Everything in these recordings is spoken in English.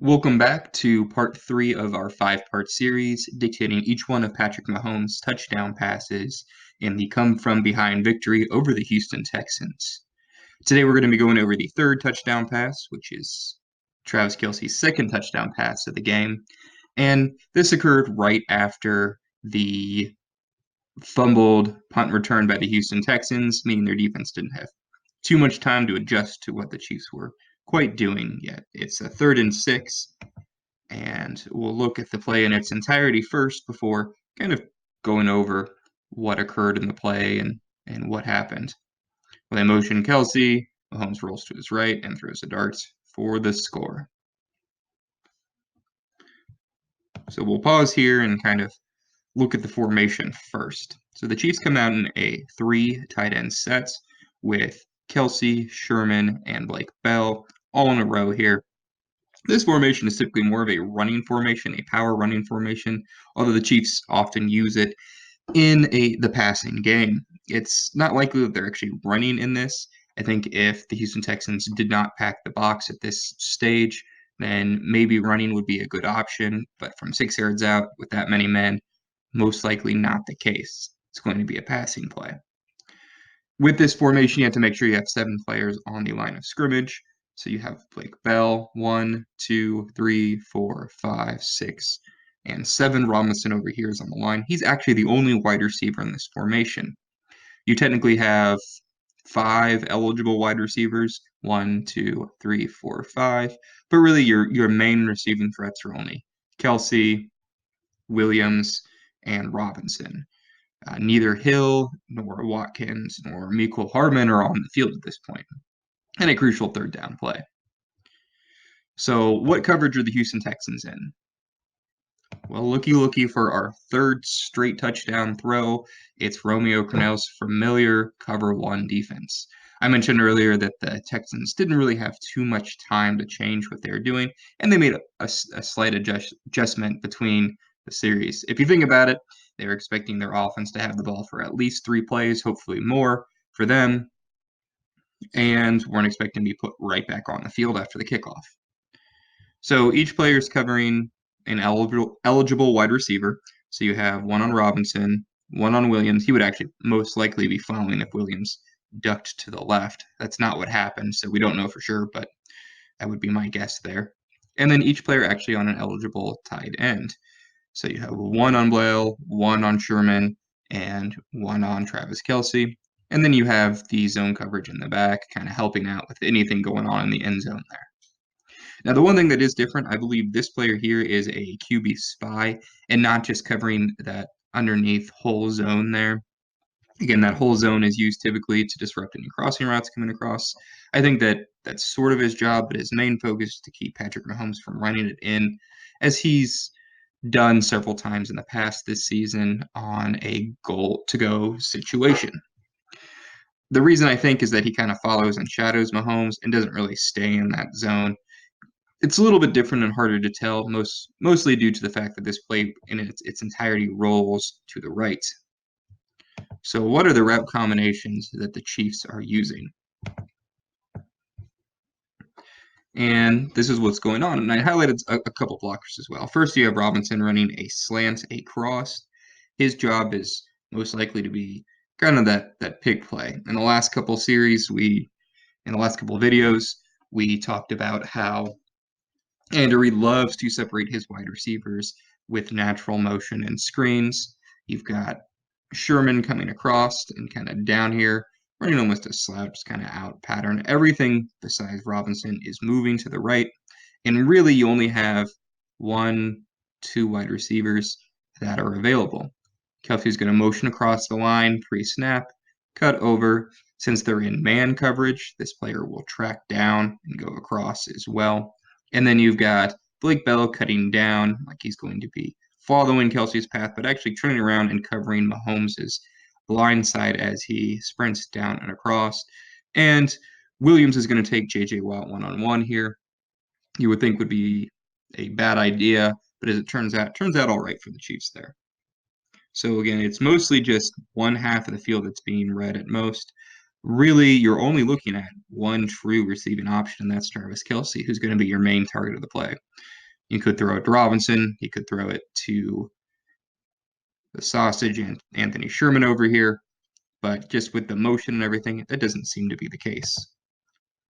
Welcome back to part 3 of our 5-part series, dictating each one of Patrick Mahomes' touchdown passes in the come-from-behind victory over the Houston Texans. Today we're going to be going over the third touchdown pass, which is Travis Kelce's second touchdown pass of the game, and this occurred right after the fumbled punt return by the Houston Texans, meaning their defense didn't have too much time to adjust to what the Chiefs were quite doing yet. It's a 3rd and 6, and we'll look at the play in its entirety first before kind of going over what occurred in the play and what happened. When they motion Kelce, Mahomes rolls to his right and throws a dart for the score. So we'll pause here and kind of look at the formation first. So the Chiefs come out in a 3 tight end sets with Kelce, Sherman, and Blake Bell all in a row here. This formation is typically more of a running formation, a power running formation, although the Chiefs often use it in the passing game. It's not likely that they're actually running in this. I think if the Houston Texans did not pack the box at this stage, then maybe running would be a good option. But from 6 yards out with that many men, most likely not the case. It's going to be a passing play. With this formation, you have to make sure you have 7 players on the line of scrimmage. So you have Blake Bell, 1, 2, 3, 4, 5, 6, and 7. Robinson over here is on the line. He's actually the only wide receiver in this formation. You technically have 5 eligible wide receivers, 1, 2, 3, 4, 5. But really, your main receiving threats are only Kelce, Williams, and Robinson. Neither Hill, nor Watkins, nor Mitko Hardman are on the field at this point, and a crucial 3rd down play. So what coverage are the Houston Texans in? Well, looky for our 3rd straight touchdown throw. It's Romeo Crennel's familiar cover 1 defense. I mentioned earlier that the Texans didn't really have too much time to change what they were doing, and they made a slight adjustment between the series. If you think about it, they were expecting their offense to have the ball for at least 3 plays, hopefully more for them, and weren't expecting to be put right back on the field after the kickoff. So each player is covering an eligible wide receiver. So you have 1 on Robinson, 1 on Williams. He would actually most likely be following if Williams ducked to the left. That's not what happened, so we don't know for sure, but that would be my guess there. And then each player actually on an eligible tight end. So you have 1 on Blale, 1 on Sherman, and 1 on Travis Kelce. And then you have the zone coverage in the back, kind of helping out with anything going on in the end zone there. Now, the one thing that is different, I believe this player here is a QB spy and not just covering that underneath whole zone there. Again, that whole zone is used typically to disrupt any crossing routes coming across. I think that that's sort of his job, but his main focus is to keep Patrick Mahomes from running it in, as he's done several times in the past this season on a goal-to-go situation. The reason I think is that he kind of follows and shadows Mahomes and doesn't really stay in that zone. It's a little bit different and harder to tell, mostly due to the fact that this play in its entirety rolls to the right. So what are the route combinations that the Chiefs are using? And this is what's going on. And I highlighted a couple blockers as well. First, you have Robinson running a slant, a cross. His job is most likely to be kind of that pick play. In the last couple series, in the last couple of videos, we talked about how Andy Reid loves to separate his wide receivers with natural motion and screens. You've got Sherman coming across and kind of down here, running almost a slouch kind of out pattern. Everything besides Robinson is moving to the right. And really, you only have 1, 2 wide receivers that are available. Kelce's going to motion across the line pre-snap, cut over. Since they're in man coverage, this player will track down and go across as well. And then you've got Blake Bell cutting down like he's going to be following Kelce's path, but actually turning around and covering Mahomes' blind side as he sprints down and across. And Williams is going to take J.J. Watt one-on-one here. You would think would be a bad idea, but as it turns out all right for the Chiefs there. So again, it's mostly just one half of the field that's being read at most. really you're only looking at one true receiving option, and that's Travis Kelce, who's going to be your main target of the play. You could throw it to Robinson. You could throw it to the sausage and Anthony Sherman over here. But just with the motion and everything, that doesn't seem to be the case.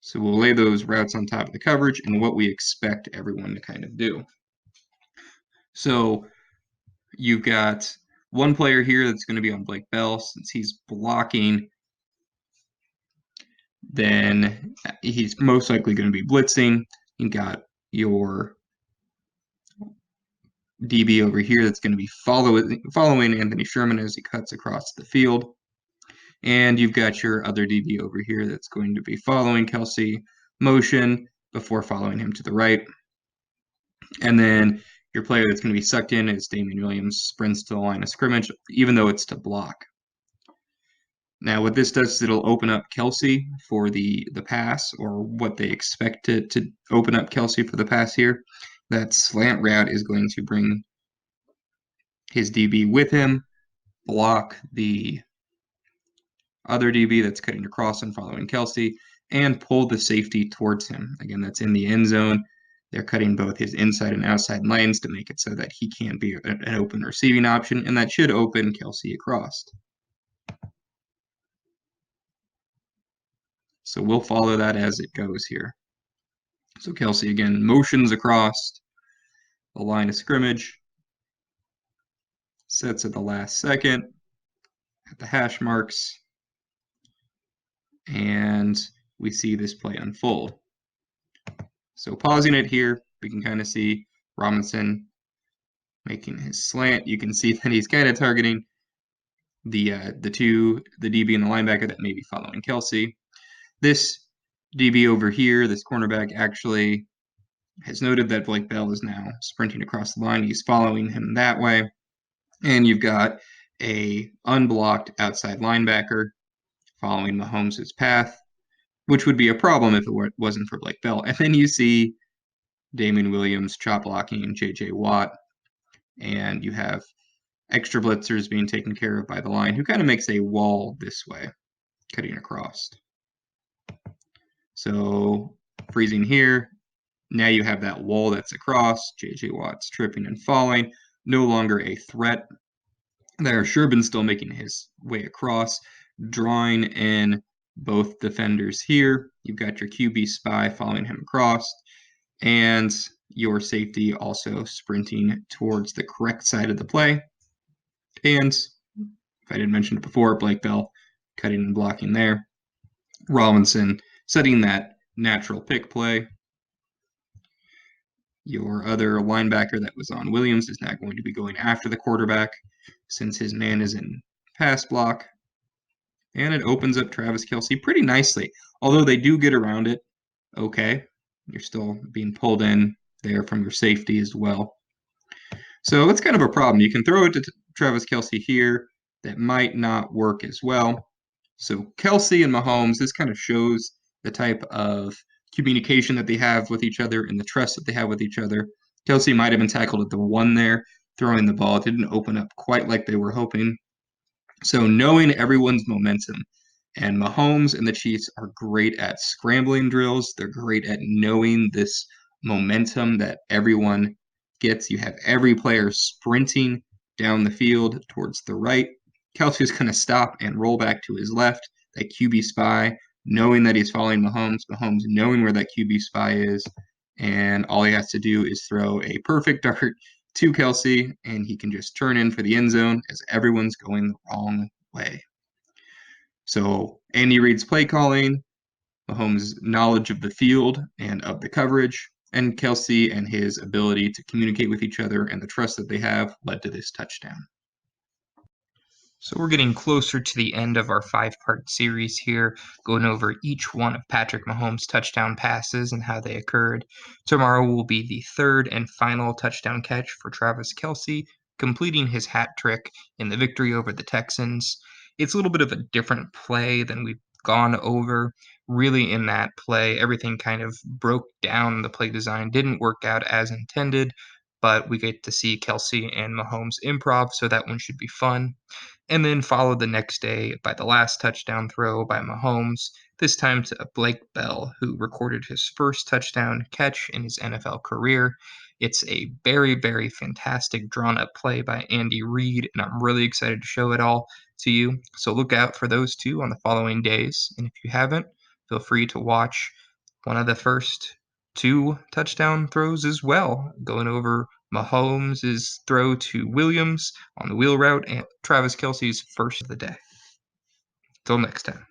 So we'll lay those routes on top of the coverage and what we expect everyone to kind of do. So you've got one player here that's going to be on Blake Bell. Since he's blocking, then he's most likely going to be blitzing. You've got your DB over here that's going to be following Anthony Sherman as he cuts across the field. And you've got your other DB over here that's going to be following Kelce motion before following him to the right. And then your player that's going to be sucked in is Damien Williams, sprints to the line of scrimmage, even though it's to block. Now, what this does is it'll open up Kelce for the pass, or what they expect to open up Kelce for the pass here. That slant route is going to bring his DB with him, block the other DB that's cutting across and following Kelce, and pull the safety towards him. Again, that's in the end zone. They're cutting both his inside and outside lanes to make it so that he can't be an open receiving option, and that should open Kelce across. So we'll follow that as it goes here. So Kelce, again, motions across the line of scrimmage, sets at the last second, at the hash marks, and we see this play unfold. So pausing it here, we can kind of see Robinson making his slant. You can see that he's kind of targeting the DB and the linebacker that may be following Kelce. This DB over here, this cornerback, actually has noted that Blake Bell is now sprinting across the line. He's following him that way. And you've got a unblocked outside linebacker following Mahomes' path, which would be a problem if it wasn't for Blake Bell. And then you see Damien Williams chop blocking J.J. Watt, and you have extra blitzers being taken care of by the line, who kind of makes a wall this way, cutting across. So freezing here, now you have that wall that's across, J.J. Watt's tripping and falling, no longer a threat. There, Sherman still making his way across, drawing in both defenders here. You've got your QB spy following him across, and your safety also sprinting towards the correct side of the play. And if I didn't mention it before, Blake Bell cutting and blocking there. Robinson setting that natural pick play. Your other linebacker that was on Williams is now going to be going after the quarterback since his man is in pass block. And it opens up Travis Kelce pretty nicely. Although they do get around it, okay. You're still being pulled in there from your safety as well. So that's kind of a problem. You can throw it to Travis Kelce here. That might not work as well. So Kelce and Mahomes, this kind of shows the type of communication that they have with each other and the trust that they have with each other. Kelce might have been tackled at the 1 there, throwing the ball. It didn't open up quite like they were hoping. So knowing everyone's momentum, and Mahomes and the Chiefs are great at scrambling drills. They're great at knowing this momentum that everyone gets. You have every player sprinting down the field towards the right. Kelce's going to stop and roll back to his left. That QB spy, knowing that he's following Mahomes, Mahomes knowing where that QB spy is, and all he has to do is throw a perfect dart to Kelce, and he can just turn in for the end zone as everyone's going the wrong way. So Andy Reid's play calling, Mahomes' knowledge of the field and of the coverage, and Kelce and his ability to communicate with each other and the trust that they have led to this touchdown. So we're getting closer to the end of our 5-part series here, going over each one of Patrick Mahomes' touchdown passes and how they occurred. Tomorrow will be the 3rd and final touchdown catch for Travis Kelce, completing his hat trick in the victory over the Texans. It's a little bit of a different play than we've gone over. Really, in that play, everything kind of broke down. The play design didn't work out as intended, but we get to see Kelce and Mahomes improv, so that one should be fun. And then followed the next day by the last touchdown throw by Mahomes, this time to Blake Bell, who recorded his first touchdown catch in his NFL career. It's a very, very fantastic drawn up play by Andy Reid, and I'm really excited to show it all to you. So look out for those two on the following days. And if you haven't, feel free to watch one of the first two touchdown throws as well, going over Mahomes' throw to Williams on the wheel route and Travis Kelce's first of the day. Till next time.